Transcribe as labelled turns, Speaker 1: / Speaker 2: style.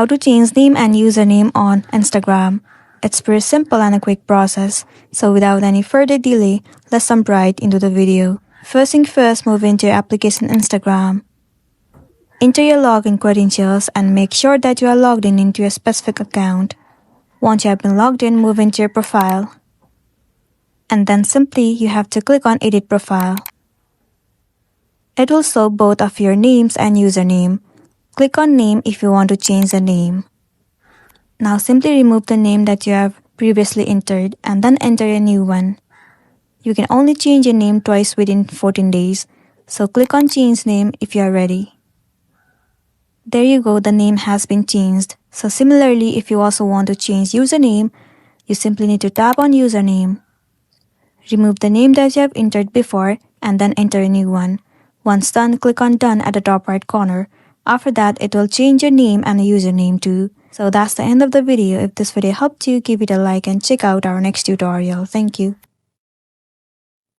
Speaker 1: How to change name and username on Instagram. It's pretty simple and a quick process. So without any further delay, let's jump right into the video. First thing first, move into your application Instagram. Enter your login credentials and make sure that you are logged in into a specific account. Once you have been logged in, move into your profile. And then simply you have to click on Edit Profile. It will show both of your names and username. Click on Name if you want to change the name. Now simply remove the name that you have previously entered and then enter a new one. You can only change your name twice within 14 days, so click on Change Name if you are ready. There you go, the name has been changed. So similarly, if you also want to change username, you simply need to tap on Username. Remove the name that you have entered before and then enter a new one. Once done, click on Done at the top right corner. After that, it will change your name and the username too. So that's the end of the video. If this video helped you, give it a like and check out our next tutorial. Thank you.